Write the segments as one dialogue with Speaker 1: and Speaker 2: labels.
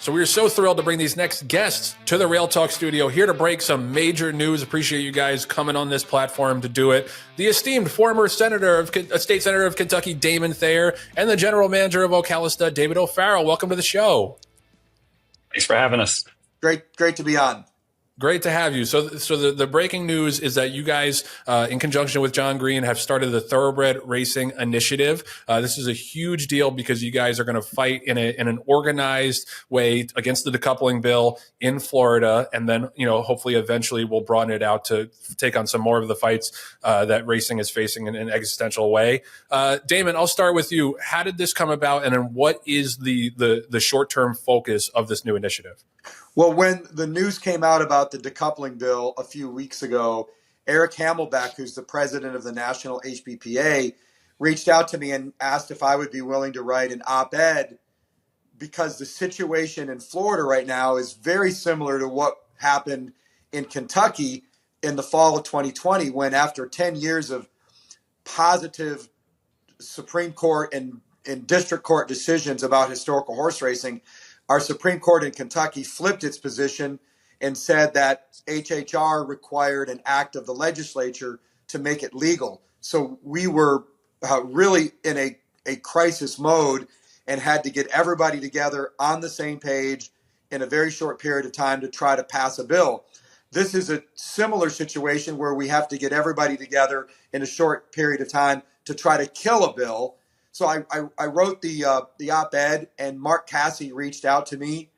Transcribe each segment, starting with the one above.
Speaker 1: So we are so thrilled to bring these next guests to the Rail Talk studio here to break some major news. Appreciate you guys coming on this platform to do it. The esteemed former state senator of Kentucky, Damon Thayer, and the general manager of Ocala stud, David O'Farrell. Welcome to the show.
Speaker 2: Thanks for having us.
Speaker 3: Great to be on.
Speaker 1: Great to have you. So the breaking news is that you guys, in conjunction with John Green, have started the Thoroughbred Racing Initiative. This is a huge deal because you guys are going to fight in an organized way against the decoupling bill in Florida, and then hopefully eventually we'll broaden it out to take on some more of the fights that racing is facing in an existential way. Damon, I'll start with you. How did this come about, and then what is the short-term focus of this new initiative?
Speaker 3: Well, when the news came out about the decoupling bill a few weeks ago, Eric Hamelbeck, who's the president of the National HBPA, reached out to me and asked if I would be willing to write an op-ed because the situation in Florida right now is very similar to what happened in Kentucky in the fall of 2020, when after 10 years of positive Supreme Court and district court decisions about historical horse racing, our Supreme Court in Kentucky flipped its position and said that HHR required an act of the legislature to make it legal. So we were really in a crisis mode and had to get everybody together on the same page in a very short period of time to try to pass a bill. This is a similar situation where we have to get everybody together in a short period of time to try to kill a bill. So I wrote the op-ed, and Mark Cassie reached out to me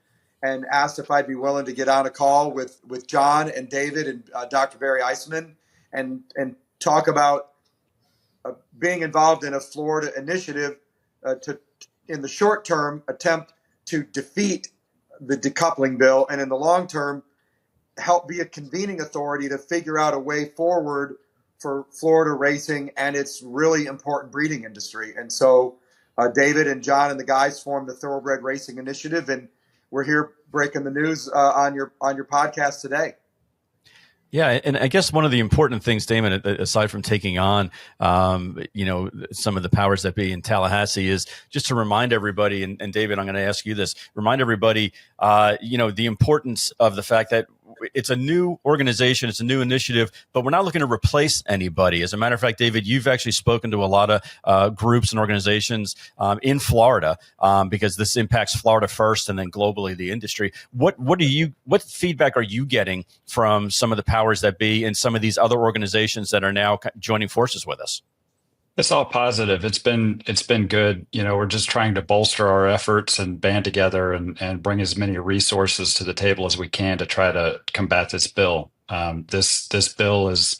Speaker 3: and asked if I'd be willing to get on a call with John and David and Dr. Barry Eisman and talk about being involved in a Florida initiative to, in the short term, attempt to defeat the decoupling bill, and in the long term, help be a convening authority to figure out a way forward for Florida racing and its really important breeding industry. And so David and John and the guys formed the Thoroughbred Racing Initiative, and we're here breaking the news on your podcast today.
Speaker 4: Yeah, and I guess one of the important things, Damon, aside from taking on, some of the powers that be in Tallahassee, is just to remind everybody, and David, I'm going to ask you this, remind everybody, the importance of the fact that it's a new organization, it's a new initiative, but we're not looking to replace anybody. As a matter of fact, David, you've actually spoken to a lot of groups and organizations in Florida because this impacts Florida first and then globally the industry. What feedback are you getting from some of the powers that be and some of these other organizations that are now joining forces with us?
Speaker 2: It's all positive. It's been good. We're just trying to bolster our efforts and band together and bring as many resources to the table as we can to try to combat this bill. This bill is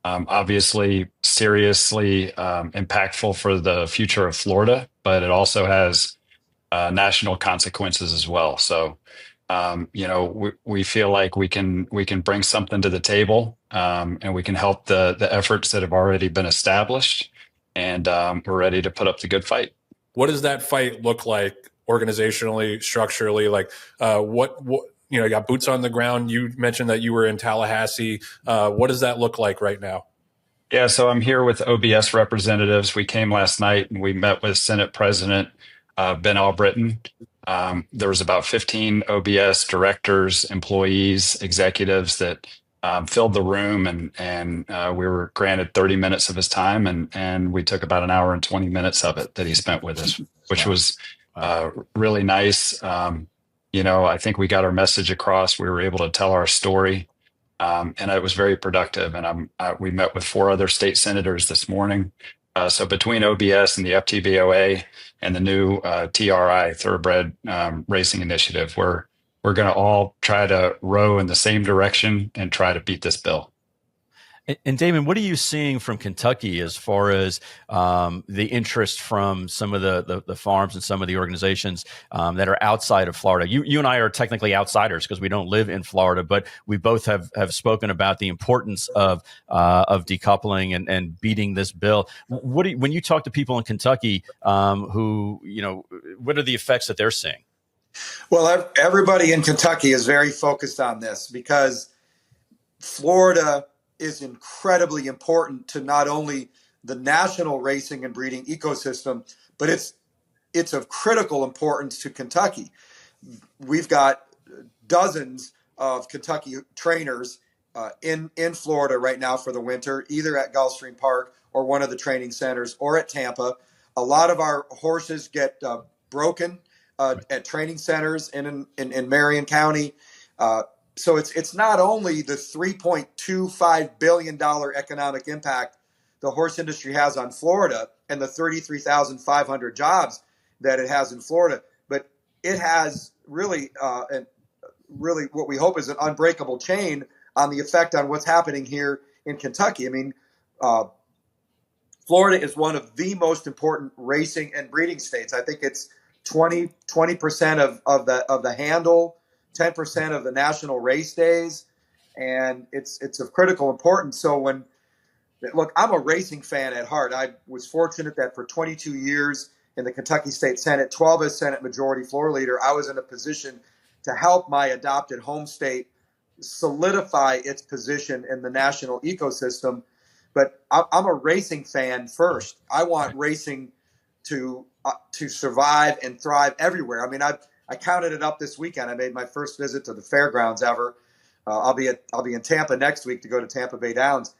Speaker 2: obviously seriously impactful for the future of Florida, but it also has national consequences as well. So, we feel like we can bring something to the table, and we can help the efforts that have already been established. And we're ready to put up the good fight.
Speaker 1: What does that fight look like organizationally, structurally? Like you got boots on the ground. You mentioned that you were in Tallahassee. What does that look like right now?
Speaker 2: Yeah, so I'm here with OBS representatives. We came last night and we met with Senate President Ben Albritton. There was about 15 OBS directors, employees, executives that filled the room, and we were granted 30 minutes of his time, and we took about an hour and 20 minutes of it that he spent with us, which was really nice. I think we got our message across. We were able to tell our story, and it was very productive. And we met with 4 other state senators this morning. So between OBS and the FTBOA and the new TRI, Thoroughbred Racing Initiative, we're going to all try to row in the same direction and try to beat this bill.
Speaker 4: And Damon, what are you seeing from Kentucky as far as the interest from some of the farms and some of the organizations that are outside of Florida? You and I are technically outsiders because we don't live in Florida, but we both have spoken about the importance of decoupling and beating this bill. When you talk to people in Kentucky who, what are the effects that they're seeing?
Speaker 3: Well, everybody in Kentucky is very focused on this because Florida is incredibly important to not only the national racing and breeding ecosystem, but it's of critical importance to Kentucky. we've got dozens of Kentucky trainers in Florida right now for the winter, either at Gulfstream Park or one of the training centers or at Tampa. A lot of our horses get broken at training centers in Marion County. So it's not only the $3.25 billion economic impact the horse industry has on Florida and the 33,500 jobs that it has in Florida, but it has really what we hope is an unbreakable chain on the effect on what's happening here in Kentucky. I mean, Florida is one of the most important racing and breeding states. I think it's 20% of the handle, 10% of the national race days, and it's of critical importance. So look, I'm a racing fan at heart. I was fortunate that for 22 years in the Kentucky State Senate, 12 as Senate Majority Floor Leader, I was in a position to help my adopted home state solidify its position in the national ecosystem. But I'm a racing fan first. I want racing to survive and thrive everywhere. I mean, I counted it up this weekend. I made my first visit to the fairgrounds ever. I'll be in Tampa next week to go to Tampa Bay Downs.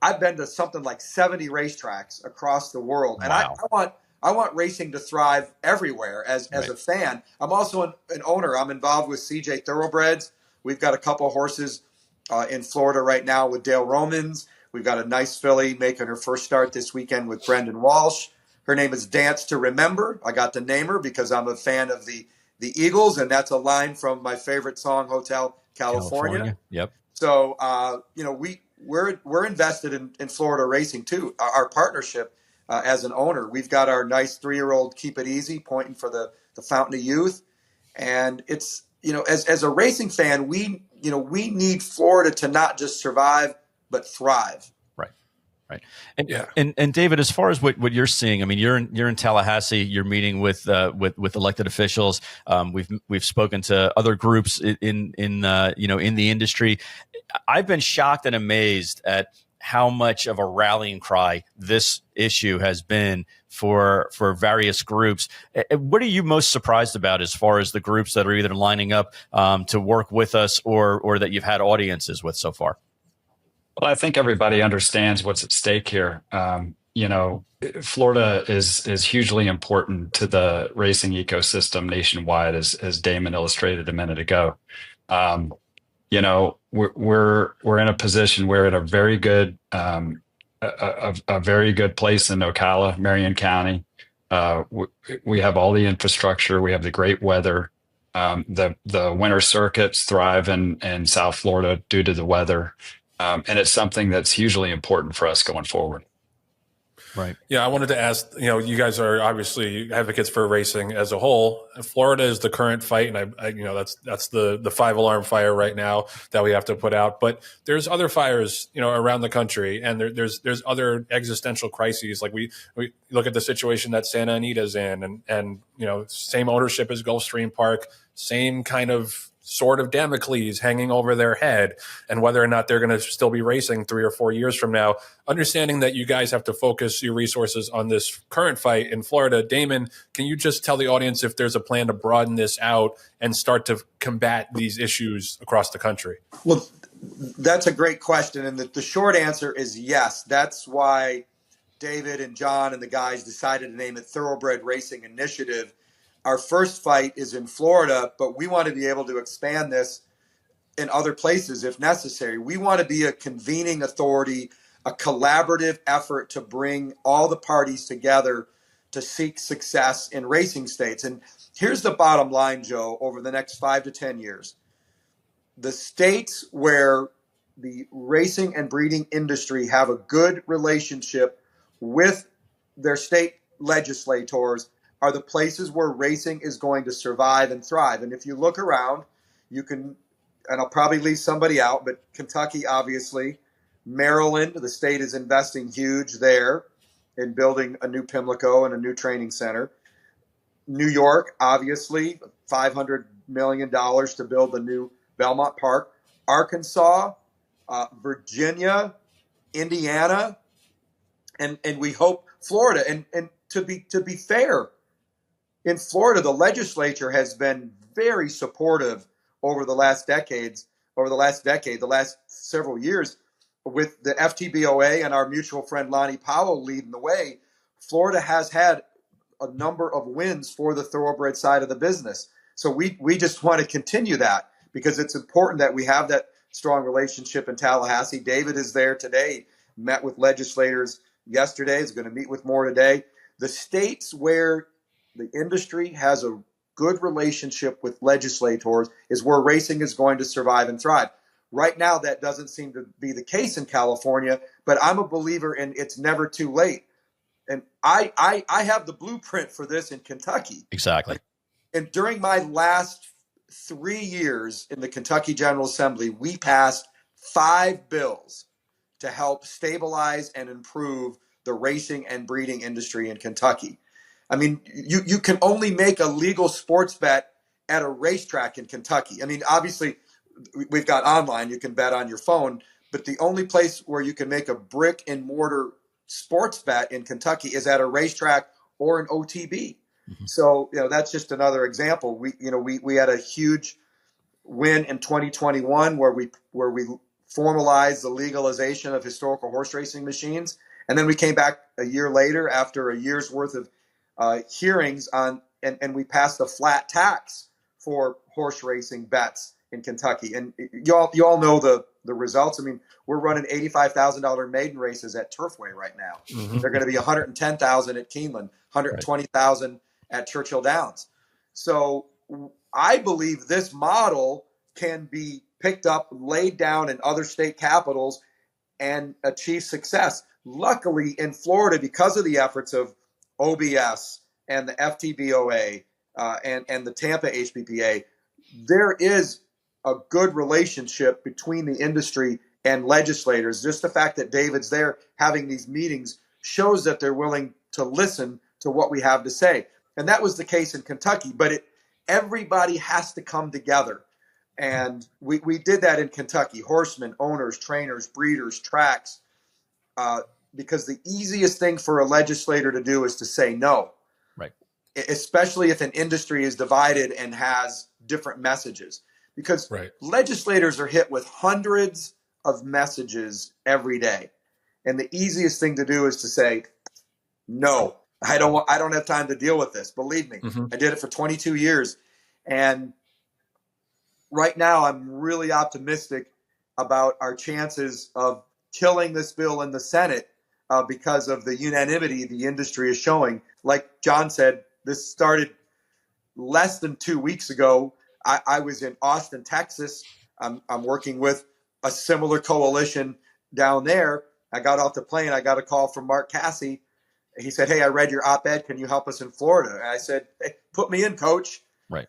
Speaker 3: I've been to something like 70 racetracks across the world, and
Speaker 4: Wow.
Speaker 3: I want racing to thrive everywhere. As a fan, I'm also an owner. I'm involved with CJ Thoroughbreds. We've got a couple horses in Florida right now with Dale Romans. We've got a nice filly making her first start this weekend with Brendan Walsh. Her name is Dance to Remember. I got to name her because I'm a fan of the Eagles, and that's a line from my favorite song, Hotel California.
Speaker 4: Yep.
Speaker 3: So we're invested in Florida racing too. Our partnership as an owner, we've got our nice 3-year-old Keep It Easy pointing for the Fountain of Youth, and it's as a racing fan, we need Florida to not just survive but thrive.
Speaker 4: Right. And David, as far as what you're seeing, I mean, you're in Tallahassee, you're meeting with elected officials. We've spoken to other groups in the industry. I've been shocked and amazed at how much of a rallying cry this issue has been for various groups. What are you most surprised about as far as the groups that are either lining up to work with us or that you've had audiences with so far?
Speaker 2: Well, I think everybody understands what's at stake here. Florida is hugely important to the racing ecosystem nationwide, as Damon illustrated a minute ago. We're in a position, we're at a very good a very good place in Ocala, Marion County. We have all the infrastructure, we have the great weather. The winter circuits thrive in South Florida due to the weather. And it's something that's hugely important for us going forward.
Speaker 1: Right. Yeah, I wanted to ask, you guys are obviously advocates for racing as a whole. Florida is the current fight, and that's the 5-alarm fire right now that we have to put out. But there's other fires, around the country, and there's other existential crises. Like we look at the situation that Santa Anita's in, and same ownership as Gulfstream Park, same kind of sword of Damocles hanging over their head, and whether or not they're going to still be racing 3 or 4 years from now. Understanding that you guys have to focus your resources on this current fight in Florida. Damon, can you just tell the audience if there's a plan to broaden this out and start to combat these issues across the country?
Speaker 3: Well, that's a great question. And the short answer is yes. That's why David and John and the guys decided to name it Thoroughbred Racing Initiative. Our first fight is in Florida, but we want to be able to expand this in other places if necessary. We want to be a convening authority, a collaborative effort to bring all the parties together to seek success in racing states. And here's the bottom line, Joe, over the next 5 to 10 years. The states where the racing and breeding industry have a good relationship with their state legislators are the places where racing is going to survive and thrive. And if you look around, you can, and I'll probably leave somebody out, but Kentucky, obviously, Maryland, the state is investing huge there in building a new Pimlico and a new training center. New York, obviously, $500 million to build the new Belmont Park. Arkansas, Virginia, Indiana, and we hope Florida. And to be fair, in Florida, the legislature has been very supportive over the last decade, the last several years, with the FTBOA and our mutual friend Lonnie Powell leading the way. Florida has had a number of wins for the thoroughbred side of the business. So we just want to continue that, because it's important that we have that strong relationship in Tallahassee. David is there today, met with legislators yesterday, is going to meet with more today. The states where the industry has a good relationship with legislators is where racing is going to survive and thrive. Right now, that doesn't seem to be the case in California, but I'm a believer in it's never too late. And I have the blueprint for this in Kentucky.
Speaker 4: Exactly.
Speaker 3: And during my last 3 years in the Kentucky General Assembly, we passed 5 bills to help stabilize and improve the racing and breeding industry in Kentucky. I mean, you can only make a legal sports bet at a racetrack in Kentucky. I mean, obviously, we've got online, you can bet on your phone, but the only place where you can make a brick and mortar sports bet in Kentucky is at a racetrack or an OTB. Mm-hmm. So, that's just another example. We had a huge win in 2021 where we formalized the legalization of historical horse racing machines. And then we came back a year later after a year's worth of hearings on, and we passed a flat tax for horse racing bets in Kentucky. And you all know the results. I mean, we're running $85,000 maiden races at Turfway right now. Mm-hmm. They're going to be $110,000 at Keeneland, $120,000 at Churchill Downs. So I believe this model can be picked up, laid down in other state capitals, and achieve success. Luckily, in Florida, because of the efforts of OBS and the FTBOA and the Tampa HPPA, there is a good relationship between the industry and legislators. Just the fact that David's there having these meetings shows that they're willing to listen to what we have to say. And that was the case in Kentucky, but everybody has to come together. And we did that in Kentucky: horsemen, owners, trainers, breeders, tracks, because the easiest thing for a legislator to do is to say no, right? Especially if an industry is divided and has different messages, because legislators are hit with hundreds of messages every day. And the easiest thing to do is to say, no, I don't have time to deal with this. Believe me, mm-hmm. I did it for 22 years. And right now I'm really optimistic about our chances of killing this bill in the Senate because of the unanimity the industry is showing. Like John said, this started less than 2 weeks ago. I was in Austin, Texas. I'm working with a similar coalition down there. I got off the plane. I got a call from Mark Cassie. He said, "Hey, I read your op-ed. Can you help us in Florida?" And I said, "Hey, put me in, coach."
Speaker 4: Right.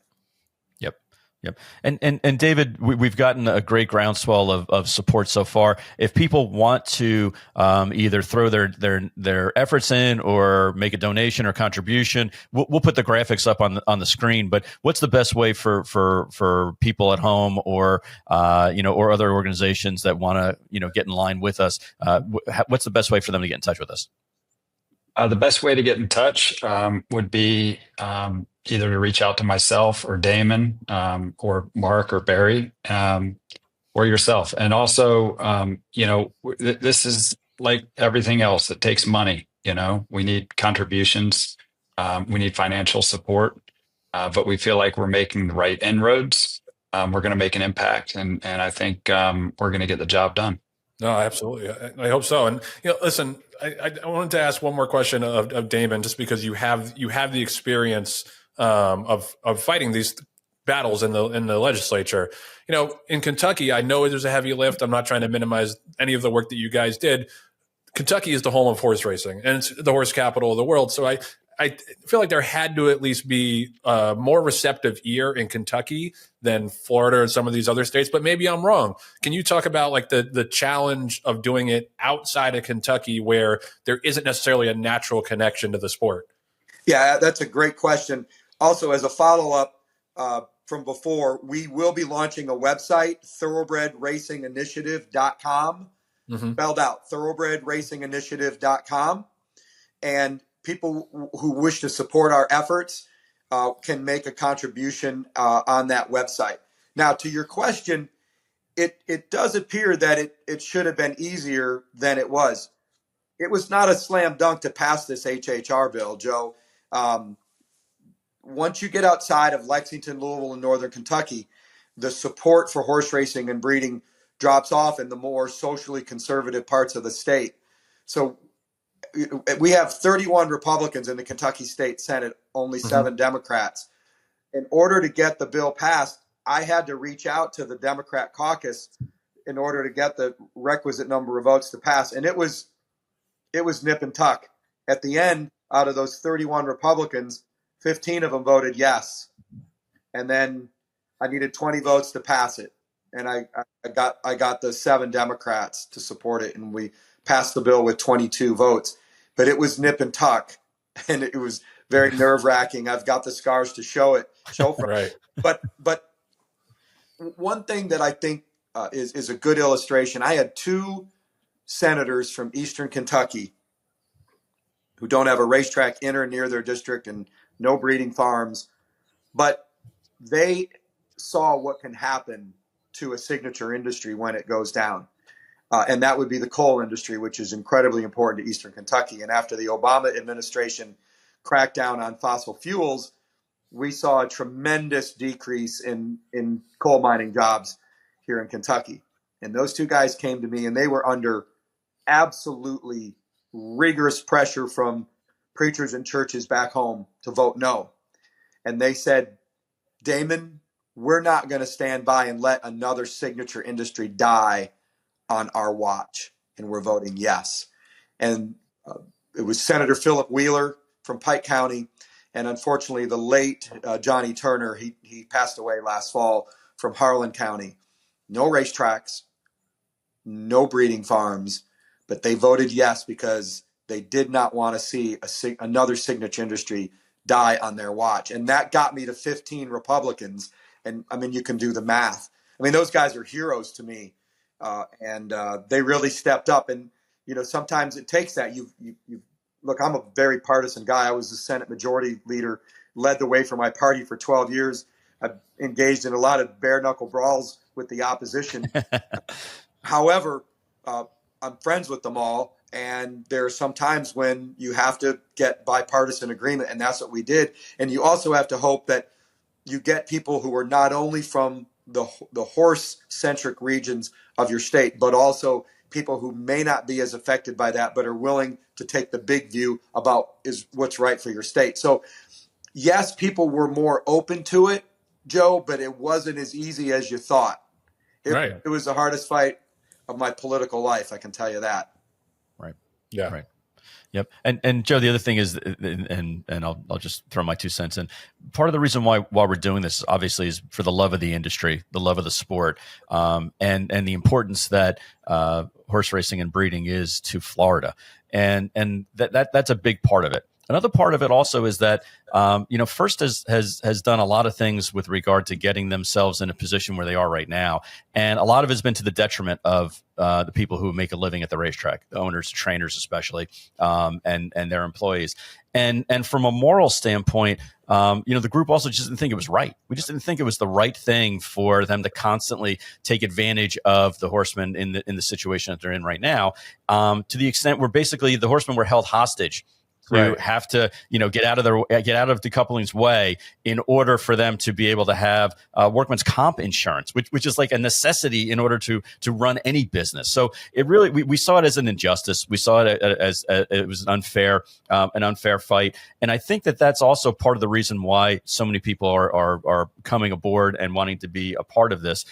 Speaker 4: Yep. And David, we've gotten a great groundswell of support so far. If people want to either throw their efforts in or make a donation or contribution, we'll put the graphics up on the screen. But what's the best way for people at home or or other organizations that want to get in line with us? What's the best way for them to get in touch with us?
Speaker 2: The best way to get in touch would be either to reach out to myself or Damon or Mark or Barry or yourself. And also, this is like everything else. It takes money. We need contributions. We need financial support. But we feel like we're making the right inroads. We're going to make an impact. And I think we're going to get the job done.
Speaker 1: No, absolutely. I hope so. And listen, I wanted to ask one more question of Damon, just because you have the experience of fighting these battles in the legislature. In Kentucky, I know there's a heavy lift. I'm not trying to minimize any of the work that you guys did. Kentucky is the home of horse racing, and it's the horse capital of the world. So I feel like there had to at least be a more receptive ear in Kentucky than Florida or some of these other states, but maybe I'm wrong. Can you talk about like the challenge of doing it outside of Kentucky where there isn't necessarily a natural connection to the sport?
Speaker 3: Yeah, that's a great question. Also, as a follow-up from before, we will be launching a website, thoroughbredracinginitiative.com, mm-hmm. spelled out, thoroughbredracinginitiative.com. And people who wish to support our efforts, can make a contribution on that website. Now, to your question, it does appear that it should have been easier than it was. It was not a slam dunk to pass this HHR bill, Joe. Once you get outside of Lexington, Louisville, and Northern Kentucky, the support for horse racing and breeding drops off in the more socially conservative parts of the state. So we have 31 Republicans in the Kentucky State Senate, only 7 Democrats. In order to get the bill passed, I had to reach out to the Democrat caucus in order to get the requisite number of votes to pass. And it was nip and tuck. At the end, out of those 31 Republicans, 15 of them voted yes. And then I needed 20 votes to pass it. And I got the 7 Democrats to support it, and we passed the bill with 22 votes. But it was nip and tuck, and it was very nerve-wracking. I've got the scars to show from
Speaker 1: Right.
Speaker 3: But one thing that I think is a good illustration, I had 2 senators from Eastern Kentucky who don't have a racetrack in or near their district and no breeding farms, but they saw what can happen to a signature industry when it goes down. And that would be the coal industry, which is incredibly important to Eastern Kentucky. And after the Obama administration cracked down on fossil fuels, we saw a tremendous decrease in coal mining jobs here in Kentucky. And those 2 guys came to me, and they were under absolutely rigorous pressure from preachers and churches back home to vote no. And they said, Damon, we're not going to stand by and let another signature industry die on our watch. And we're voting yes. And it was Senator Philip Wheeler from Pike County. And unfortunately, the late Johnny Turner, he passed away last fall from Harlan County. No racetracks, no breeding farms, but they voted yes because they did not want to see another signature industry die on their watch. And that got me to 15 Republicans. And I mean, you can do the math. I mean, those guys are heroes to me. And they really stepped up. And, you know, sometimes it takes that. Look, I'm a very partisan guy. I was the Senate Majority Leader, led the way for my party for 12 years. I've engaged in a lot of bare-knuckle brawls with the opposition. However, I'm friends with them all. And there are some times when you have to get bipartisan agreement, and that's what we did. And you also have to hope that you get people who are not only from the horse-centric regions of your state, but also people who may not be as affected by that, but are willing to take the big view about what's right for your state. So, yes, people were more open to it, Joe, but it wasn't as easy as you thought. It was the hardest fight of my political life, I can tell you that.
Speaker 4: Right.
Speaker 1: Yeah.
Speaker 4: Right. Yep. And Joe, the other thing is, and I'll just throw my 2 cents in. Part of the reason why we're doing this obviously is for the love of the industry, the love of the sport, and the importance that horse racing and breeding is to Florida, and that's a big part of it. Another part of it also is that First has done a lot of things with regard to getting themselves in a position where they are right now, and a lot of it has been to the detriment of the people who make a living at the racetrack, the owners, trainers especially, and their employees. And from a moral standpoint, the group also just didn't think it was right. We just didn't think it was the right thing for them to constantly take advantage of the horsemen in the situation that they're in right now, to the extent where basically the horsemen were held hostage. To have to, get out of decoupling's way in order for them to be able to have workman's comp insurance, which is like a necessity in order to run any business. So it really, we saw it as an injustice. We saw it as it was an unfair fight, and I think that's also part of the reason why so many people are coming aboard and wanting to be a part of this.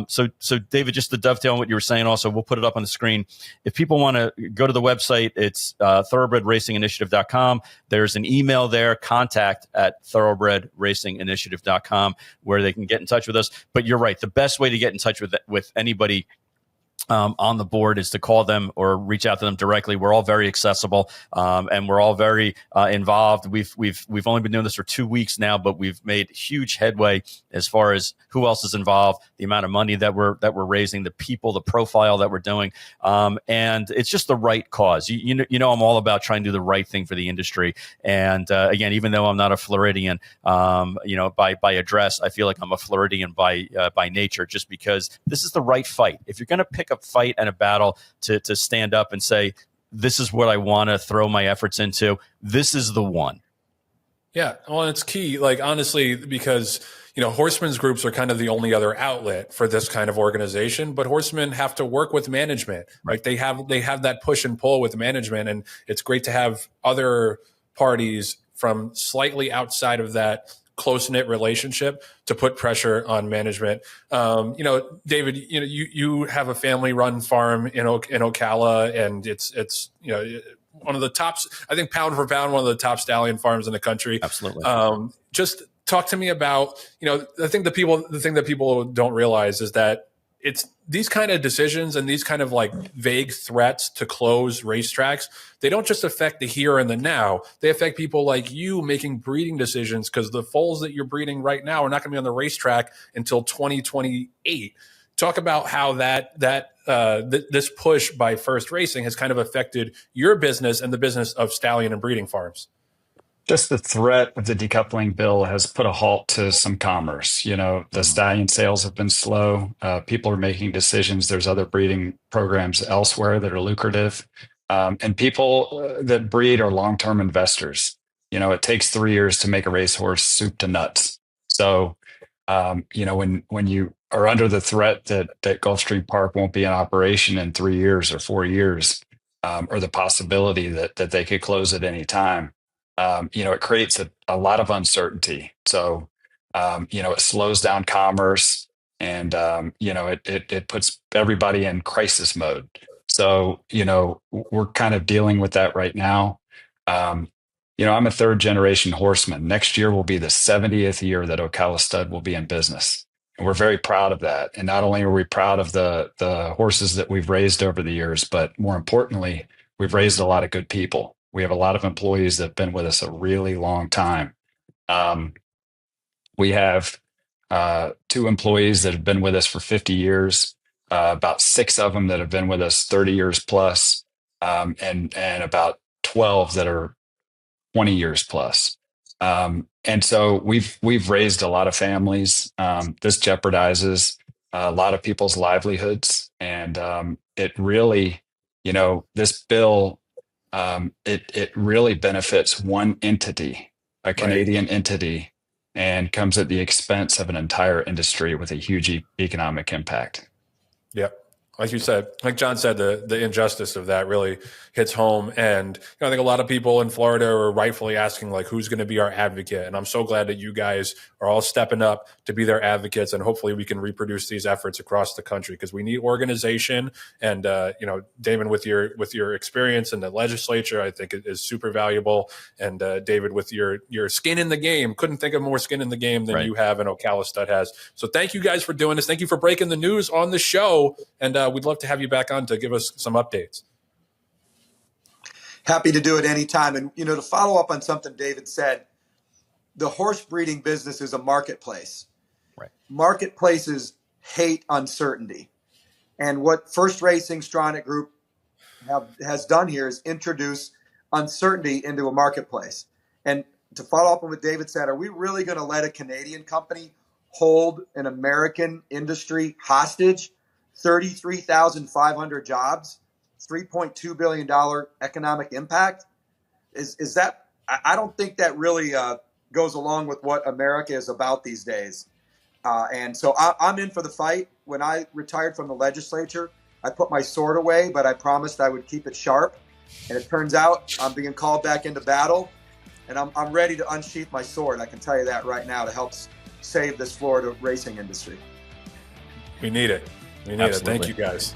Speaker 4: So David, just to dovetail on what you were saying, also we'll put it up on the screen. If people want to go to the website, it's Thoroughbred Racing Initiative. There's an email there, contact@thoroughbredracinginitiative.com, where they can get in touch with us. But you're right. The best way to get in touch with anybody on the board is to call them or reach out to them directly. We're all very accessible, and we're all very involved. We've only been doing this for 2 weeks now, but we've made huge headway as far as who else is involved, the amount of money that we're raising, the people, the profile that we're doing, and it's just the right cause. You know, I'm all about trying to do the right thing for the industry. And again, even though I'm not a Floridian, by address, I feel like I'm a Floridian by nature, just because this is the right fight. If you're going to pick a fight and a battle to stand up and say, this is what I want to throw my efforts into, this is the one.
Speaker 1: Yeah. Well, it's key, like, honestly, because, horsemen's groups are kind of the only other outlet for this kind of organization, but horsemen have to work with management.
Speaker 4: Right.
Speaker 1: Like they have that push and pull with management. And it's great to have other parties from slightly outside of that close-knit relationship to put pressure on management. David, you have a family-run farm in Ocala, and it's one of the tops, I think, pound for pound, one of the top stallion farms in the country.
Speaker 4: Absolutely.
Speaker 1: Just talk to me about, I think the thing that people don't realize is that it's these kind of decisions and these kind of like vague threats to close racetracks. They don't just affect the here and the now. They affect people like you making breeding decisions, because the foals that you're breeding right now are not going to be on the racetrack until 2028. Talk about how this push by First Racing has kind of affected your business and the business of stallion and breeding farms.
Speaker 2: Just the threat of the decoupling bill has put a halt to some commerce. The stallion sales have been slow. People are making decisions. There's other breeding programs elsewhere that are lucrative. And people that breed are long-term investors. It takes 3 years to make a racehorse soup to nuts. So, when you are under the threat that Gulfstream Park won't be in operation in 3 years or 4 years, or the possibility that they could close at any time, it creates a lot of uncertainty. So, it slows down commerce, and, it puts everybody in crisis mode. So, we're kind of dealing with that right now. I'm a third generation horseman. Next year will be the 70th year that Ocala Stud will be in business. And we're very proud of that. And not only are we proud of the horses that we've raised over the years, but more importantly, we've raised a lot of good people. We have a lot of employees that have been with us a really long time. We have 2 employees that have been with us for 50 years, about 6 of them that have been with us 30 years plus, and about 12 that are 20 years plus. And so we've raised a lot of families. This jeopardizes a lot of people's livelihoods. And it really, this bill, it really benefits one entity, a Canadian entity, and comes at the expense of an entire industry with a huge economic impact.
Speaker 1: Yep. Like you said, like John said, the injustice of that really hits home. And I think a lot of people in Florida are rightfully asking, like, who's going to be our advocate? And I'm so glad that you guys are all stepping up to be their advocates. And hopefully we can reproduce these efforts across the country, because we need organization. And, Damon, with your experience in the legislature, I think it is super valuable. And David, with your skin in the game, couldn't think of more skin in the game than you have and Ocala Stud has. So thank you guys for doing this. Thank you for breaking the news on the show. And we'd love to have you back on to give us some updates.
Speaker 3: Happy to do it anytime. And, to follow up on something David said, the horse breeding business is a marketplace.
Speaker 4: Right.
Speaker 3: Marketplaces hate uncertainty. And what First Racing Stronach Group has done here is introduce uncertainty into a marketplace. And to follow up on what David said, are we really going to let a Canadian company hold an American industry hostage? 33,500 jobs, $3.2 billion economic impact. Is that? I don't think that really goes along with what America is about these days. And so I'm in for the fight. When I retired from the legislature, I put my sword away, but I promised I would keep it sharp. And it turns out I'm being called back into battle, and I'm ready to unsheath my sword. I can tell you that right now, to help save this Florida racing industry.
Speaker 1: We need it. We need it. Thank you, guys.